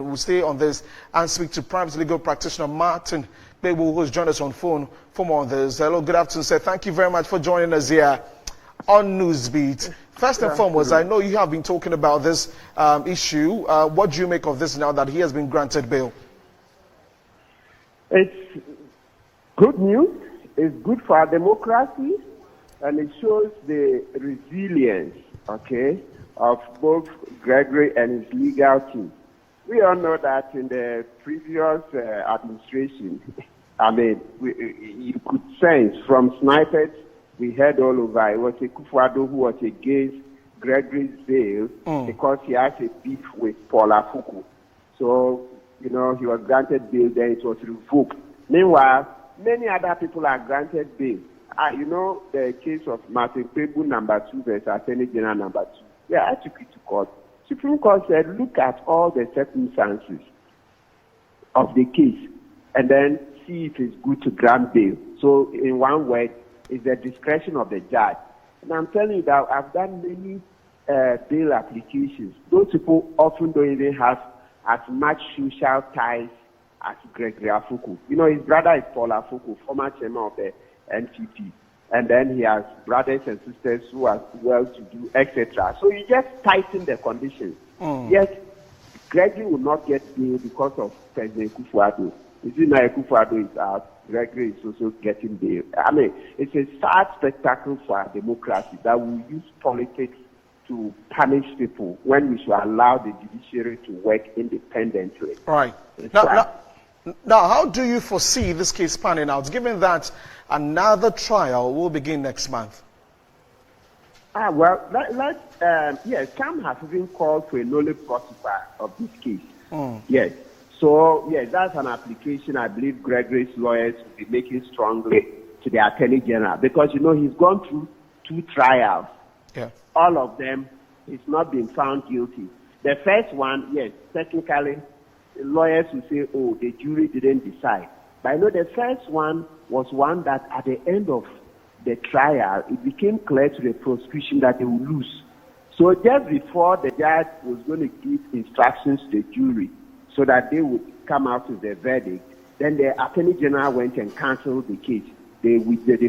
We'll stay on this and speak to private legal practitioner Martin Kpebu, who's joined us on phone for more on this. Hello, good afternoon, sir. Thank you very much for joining us here on Newsbeat. First and foremost, I know you have been talking about this issue. What do you make of this now that he has been granted bail? It's good news. It's good for our democracy, and it shows the resilience, of both Gregory and his legal team. We all know that in the previous administration, you could sense from snipers we heard all over. It was a Kufuado who was against Gregory's bail because he has a beef with Paul Afoko. So, he was granted bail, then it was revoked. Meanwhile, many other people are granted bail. The case of Martin Kpebu #2 versus Attorney General #2. Yeah, I took it to court. Supreme Court said, look at all the circumstances of the case and then see if it's good to grant bail. So, in one word, it's the discretion of the judge. And I'm telling you that I've done many bail applications. Those people often don't even have as much social ties as Gregory Afoko. His brother is Paul Afoko, former chairman of the NTP. And then he has brothers and sisters who are well-to-do, etc. So you just tighten the conditions. Yet, Gregory will not get bail because of President Kufuado. You see, now Kufuado is out, Gregory is also getting bail. It's a sad spectacle for our democracy that we use politics to punish people when we should allow the judiciary to work independently. Right. Now, how do you foresee this case panning out, given that another trial will begin next month? Some have even called for a nolle prosequi of this case. Yes. So, that's an application I believe Gregory's lawyers will be making strongly to the Attorney General because, he's gone through 2 trials. Yeah. All of them, he's not been found guilty. The first one, yes, technically, lawyers will say, the jury didn't decide. But the first one was one that at the end of the trial, it became clear to the prosecution that they would lose. So just before the judge was going to give instructions to the jury so that they would come out with their verdict, then the Attorney General went and canceled the case. They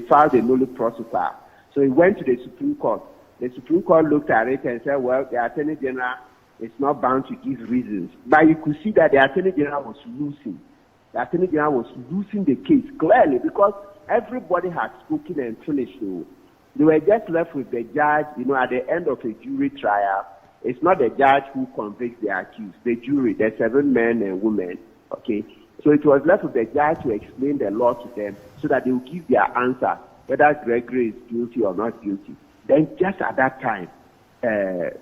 filed a nolle prosequi. So it went to the Supreme Court. The Supreme Court looked at it and said, well, the Attorney General is not bound to give reasons. But you could see that the Attorney General was losing. The Attorney General was losing the case clearly because everybody had spoken and finished. They were just left with the judge, at the end of a jury trial. It's not the judge who convicts the accused, the jury, the 7 men and women. So it was left with the judge to explain the law to them so that they will give their answer, whether Gregory is guilty or not guilty. Then just at that time, the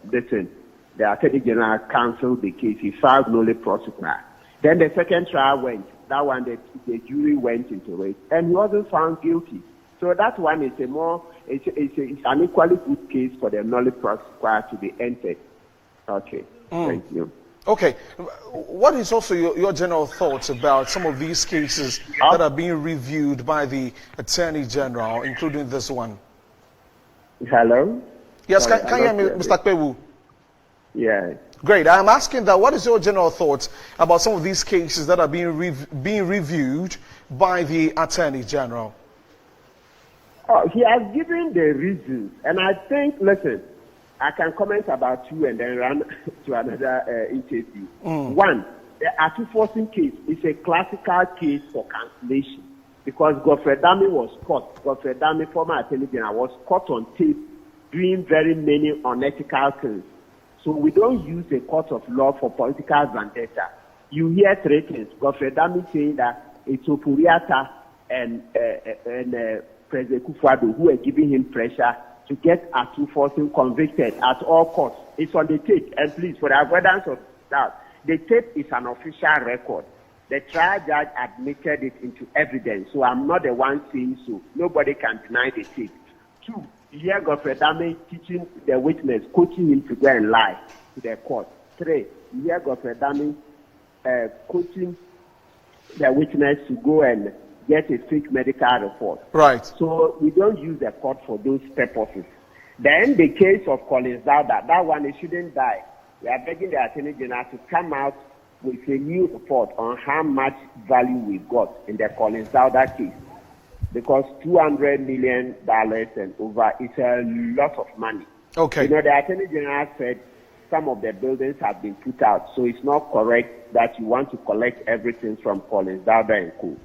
Attorney General canceled the case. He filed nolle prosequi. Then the second trial went. That one, the jury went into it, and he wasn't found guilty. So that one is it's an equally good case for the nolle prosequi to be entered. Okay, thank you. Okay, what is also your general thoughts about some of these cases that are being reviewed by the Attorney General, including this one? Hello? Yes, can you hear me, Mr. Kpebu? Yeah. Great. I'm asking that what is your general thoughts about some of these cases that are being reviewed by the Attorney General? He has given the reasons. And I think, listen, I can comment about 2 and then run to another interview. One, the Atu-Forcing case is a classical case for cancellation because Godfrey Dami was caught. Godfrey Dami, former Attorney General, was caught on tape doing very many unethical things. So we don't use the court of law for political vendetta. You hear 3 things. Godfrey Dami saying that it's Opuriata and President Kufuado who are giving him pressure to get Atu-Forcing convicted at all costs. It's on the tape. And please, for the avoidance of doubt, the tape is an official record. The trial judge admitted it into evidence. So I'm not the one saying so. Nobody can deny the tape. 2, you hear Godfrey Dami teaching the witness, coaching him to go and lie to the court. 3, you hear Godfrey Dami coaching the witness to go and get a fake medical report. Right. So we don't use the court for those purposes. Then the case of Collins Dowda, that one, he shouldn't die. We are begging the Attorney General to come out with a new report on how much value we got in the Collins Dowda case. Because $200 million and over is a lot of money. Okay. You know, the Attorney General said some of the buildings have been put out, so it's not correct that you want to collect everything from Collins Dowda and Co.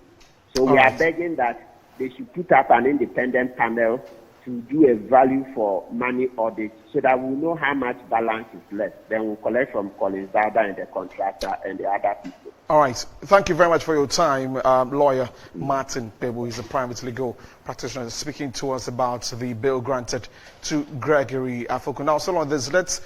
So we are begging that they should put up an independent panel to do a value for money audit so that we know how much balance is left. Then we'll collect from Collins Dowda and the contractor and the other people. All right. Thank you very much for your time, lawyer Martin Kpebu. He's a private legal practitioner speaking to us about the bill granted to Gregory Afoko. Now, so on this, let's